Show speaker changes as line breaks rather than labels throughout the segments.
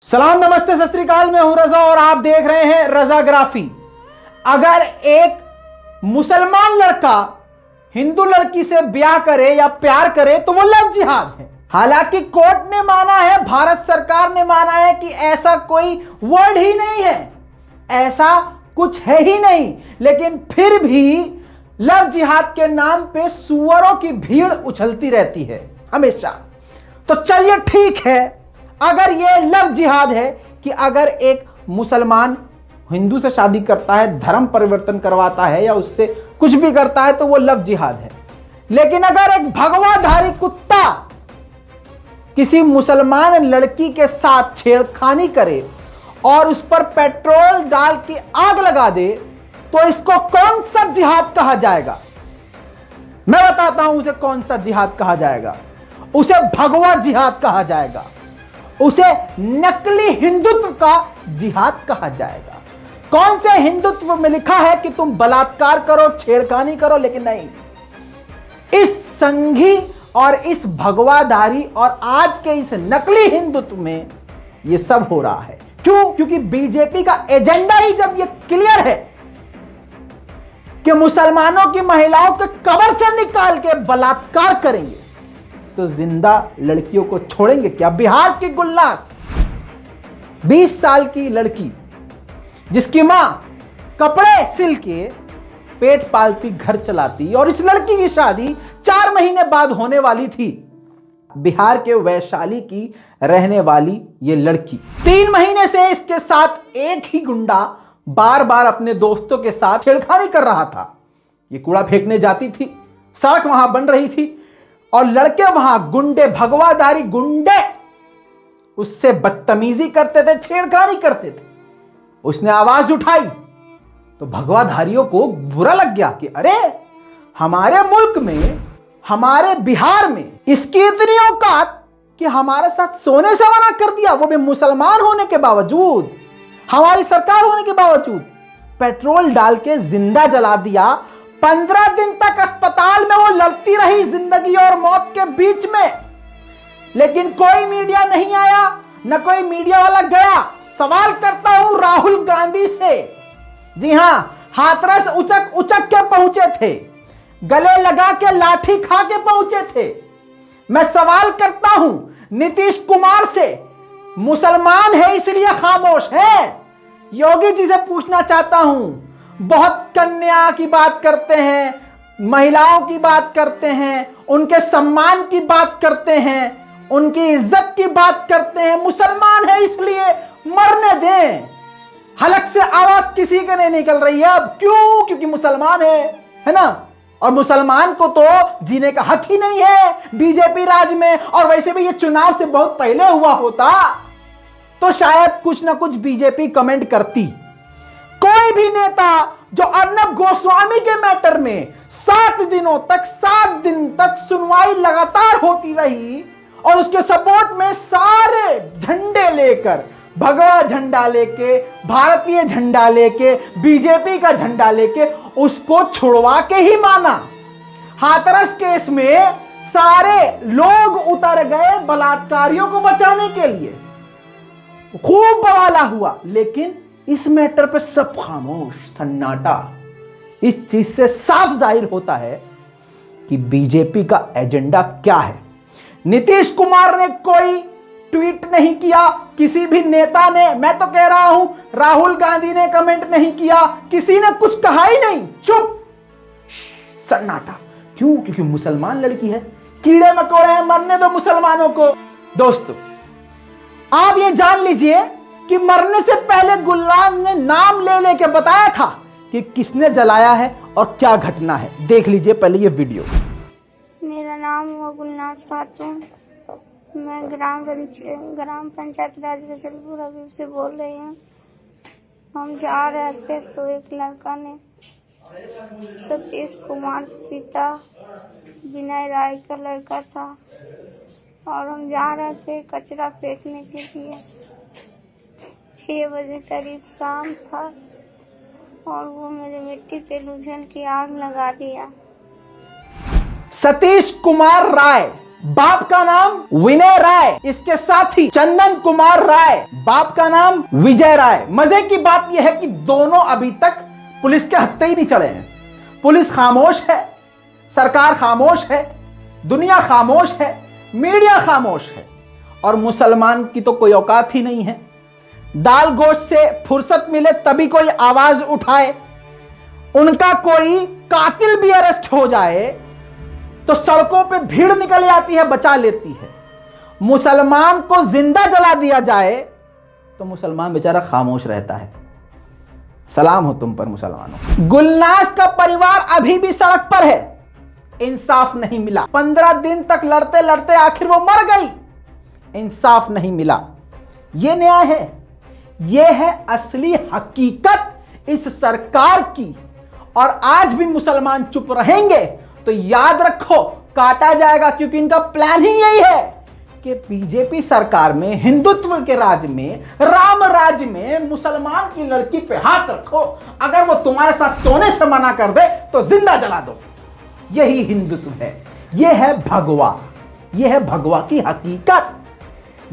सलाम नमस्ते सत श्री अकाल। मैं हूं रजा और आप देख रहे हैं रजाग्राफी। अगर एक मुसलमान लड़का हिंदू लड़की से ब्याह करे या प्यार करे तो वो लव जिहाद है। हालांकि कोर्ट ने माना है, भारत सरकार ने माना है कि ऐसा कोई वर्ड ही नहीं है, ऐसा कुछ है ही नहीं, लेकिन फिर भी लव जिहाद के नाम पे सुअरों की भीड़ उछलती रहती है हमेशा। तो चलिए ठीक है, अगर ये लव जिहाद है कि अगर एक मुसलमान हिंदू से शादी करता है, धर्म परिवर्तन करवाता है या उससे कुछ भी करता है तो वो लव जिहाद है। लेकिन अगर एक भगवाधारी कुत्ता किसी मुसलमान लड़की के साथ छेड़खानी करे और उस पर पेट्रोल डाल के आग लगा दे तो इसको कौन सा जिहाद कहा जाएगा? मैं बताता हूं उसे कौन सा जिहाद कहा जाएगा। उसे भगवा जिहाद कहा जाएगा, उसे नकली हिंदुत्व का जिहाद कहा जाएगा। कौन से हिंदुत्व में लिखा है कि तुम बलात्कार करो, छेड़खानी करो, लेकिन नहीं, इस संघी और इस भगवाधारी और आज के इस नकली हिंदुत्व में यह सब हो रहा है। क्यों? क्योंकि बीजेपी का एजेंडा ही जब यह क्लियर है कि मुसलमानों की महिलाओं के कब्र से निकाल के बलात्कार करेंगे तो जिंदा लड़कियों को छोड़ेंगे क्या? बिहार की गुलनास 20 साल की लड़की जिसकी मां कपड़े सिल के पेट पालती, घर चलाती, और इस लड़की की शादी 4 महीने बाद होने वाली थी। बिहार के वैशाली की रहने वाली ये लड़की 3 महीने से इसके साथ एक ही गुंडा बार बार अपने दोस्तों के साथ छेड़खानी कर रहा था। ये कूड़ा फेंकने जाती थी, सड़क वहां बन रही थी और लड़के वहां गुंडे, भगवाधारी गुंडे उससे बदतमीजी करते थे, छेड़खानी करते थे। उसने आवाज उठाई तो भगवाधारियों को बुरा लग गया कि अरे, हमारे मुल्क में, हमारे बिहार में इसकी इतनी औकात कि हमारे साथ सोने से मना कर दिया, वो भी मुसलमान होने के बावजूद, हमारी सरकार होने के बावजूद। पेट्रोल डाल के जिंदा जला दिया। 15 दिन तक अस्पताल में वो लड़ती रही जिंदगी और मौत के बीच में, लेकिन कोई मीडिया नहीं आया, न कोई मीडिया वाला गया। सवाल करता हूं राहुल गांधी से। जी हां, हाथरस उचक उचक के पहुंचे थे, गले लगा के लाठी खा के पहुंचे थे। मैं सवाल करता हूं नीतीश कुमार से, मुसलमान है इसलिए खामोश है। योगी जी से पूछना चाहता हूं, बहुत कन्या की बात करते हैं, महिलाओं की बात करते हैं, उनके सम्मान की बात करते हैं, उनकी इज्जत की बात करते हैं, मुसलमान है इसलिए मरने दें। हलक से आवाज किसी के नहीं निकल रही है अब। क्यों? क्योंकि मुसलमान है ना, और मुसलमान को तो जीने का हक ही नहीं है बीजेपी राज में। और वैसे भी ये चुनाव से बहुत पहले हुआ होता तो शायद कुछ ना कुछ बीजेपी कमेंट करती। कोई भी नेता जो अर्नब गोस्वामी के मैटर में 7 दिन तक सुनवाई लगातार होती रही और उसके सपोर्ट में सारे झंडे लेकर, भगवा झंडा लेके, भारतीय झंडा लेके, बीजेपी का झंडा लेके, उसको छुड़वा के ही माना। हाथरस केस में सारे लोग उतर गए बलात्कारियों को बचाने के लिए, खूब बवाला हुआ, लेकिन इस मैटर पे सब खामोश, सन्नाटा। इस चीज से साफ जाहिर होता है कि बीजेपी का एजेंडा क्या है। नीतीश कुमार ने कोई ट्वीट नहीं किया, किसी भी नेता ने, मैं तो कह रहा हूं राहुल गांधी ने कमेंट नहीं किया, किसी ने कुछ कहा ही नहीं, चुप, सन्नाटा। क्यों? क्योंकि मुसलमान लड़की है, कीड़े मकोड़े हैं, मरने दो मुसलमानों को। दोस्तों, आप ये जान लीजिए कि मरने से पहले गुलनाज ने नाम ले लेके बताया था कि किसने जलाया है और क्या घटना है। देख लीजिए पहले ये वीडियो।
मेरा नाम हुआ गुलनाज खातून, मैं ग्राम पंचायत राज रसलपुर हबीब से बोल रही हूँ। हम जा रहे थे तो एक लड़का ने, सतीश कुमार पिता विनय राय का लड़का था, और हम जा रहे थे कचरा फेंकने के लिए। 6 बजे करीब शाम था और वो मेरे मिट्टी पे लूझन की आग लगा दिया।
सतीश कुमार राय बाप का नाम विनय राय, इसके साथ ही चंदन कुमार राय, बाप का नाम विजय राय। मजे की बात यह है कि दोनों अभी तक पुलिस के हत्थे ही नहीं चढ़े हैं। पुलिस खामोश है, सरकार खामोश है, दुनिया खामोश है, मीडिया खामोश है, और मुसलमान की तो कोई औकात ही नहीं है। दाल गोश्त से फुर्सत मिले तभी कोई आवाज उठाए, उनका कोई कातिल भी अरेस्ट हो जाए तो सड़कों पे भीड़ निकल जाती है, बचा लेती है। मुसलमान को जिंदा जला दिया जाए तो मुसलमान बेचारा खामोश रहता है। सलाम हो तुम पर मुसलमानों। गुलनाज का परिवार अभी भी सड़क पर है, इंसाफ नहीं मिला। 15 दिन तक लड़ते लड़ते आखिर वो मर गई, इंसाफ नहीं मिला। यह न्याय है, यह है असली हकीकत इस सरकार की। और आज भी मुसलमान चुप रहेंगे तो याद रखो काटा जाएगा, क्योंकि इनका प्लान ही यही है कि बीजेपी सरकार में, हिंदुत्व के राज में, राम राज में मुसलमान की लड़की पे हाथ रखो, अगर वो तुम्हारे साथ सोने से मना कर दे तो जिंदा जला दो। यही हिंदुत्व है, यह है भगवा, यह है भगवा की हकीकत,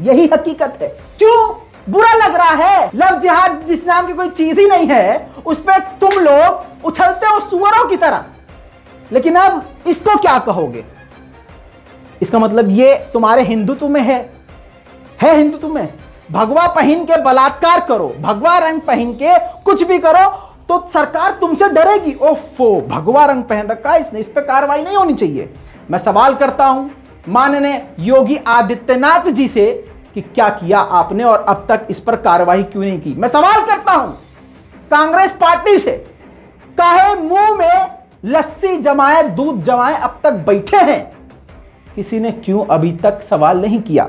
यही हकीकत है। क्यों बुरा लग रहा है? लव जिहाद जिस नाम की कोई चीज ही नहीं है उस पर तुम लोग उछलते हो सुअरों की तरह। लेकिन अब इसको क्या कहोगे? इसका मतलब ये तुम्हारे हिंदुत्व में है हिंदुत्व में। भगवा पहन के बलात्कार करो, भगवा रंग पहन के कुछ भी करो तो सरकार तुमसे डरेगी। ओफो, भगवा रंग पहन रखा है इसने, इस पर कार्रवाई नहीं होनी चाहिए। मैं सवाल करता हूं माननीय योगी आदित्यनाथ जी से कि क्या किया आपने और अब तक इस पर कार्रवाई क्यों नहीं की। मैं सवाल करता हूं कांग्रेस पार्टी से, काहे मुंह में लस्सी जमाए दूध जमाए अब तक बैठे हैं, किसी ने क्यों अभी तक सवाल नहीं किया?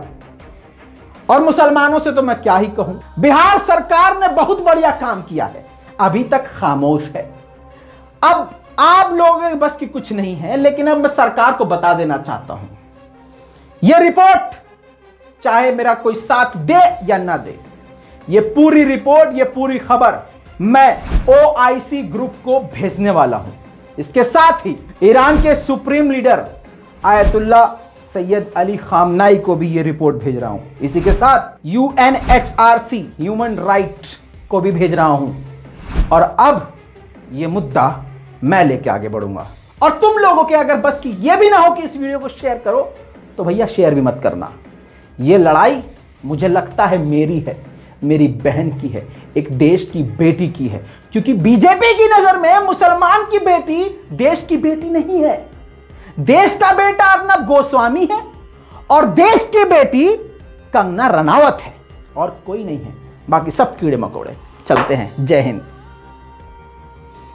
और मुसलमानों से तो मैं क्या ही कहूं। बिहार सरकार ने बहुत बढ़िया काम किया है, अभी तक खामोश है। अब आप लोगों के बस की कुछ नहीं है, लेकिन अब मैं सरकार को बता देना चाहता हूं, यह रिपोर्ट चाहे मेरा कोई साथ दे या ना दे, यह पूरी रिपोर्ट, यह पूरी खबर मैं OIC ग्रुप को भेजने वाला हूं। इसके साथ ही ईरान के supreme leader ayatollah Syed Ali खामनाई को भी यह रिपोर्ट भेज रहा हूं। इसी के साथ UNHRC ह्यूमन राइट को भी भेज रहा हूं। और अब यह मुद्दा मैं लेके आगे बढ़ूंगा। और तुम लोगों के अगर बस की यह भी ना हो कि इस वीडियो को शेयर करो तो भैया शेयर भी मत करना। यह लड़ाई मुझे लगता है मेरी है, मेरी बहन की है, एक देश की बेटी की है। क्योंकि बीजेपी की नजर में मुसलमान की बेटी देश की बेटी नहीं है। देश का बेटा अर्नब गोस्वामी है और देश की बेटी कंगना रनावत है, और कोई नहीं है। बाकी सब कीड़े मकोड़े। चलते हैं, जय हिंद।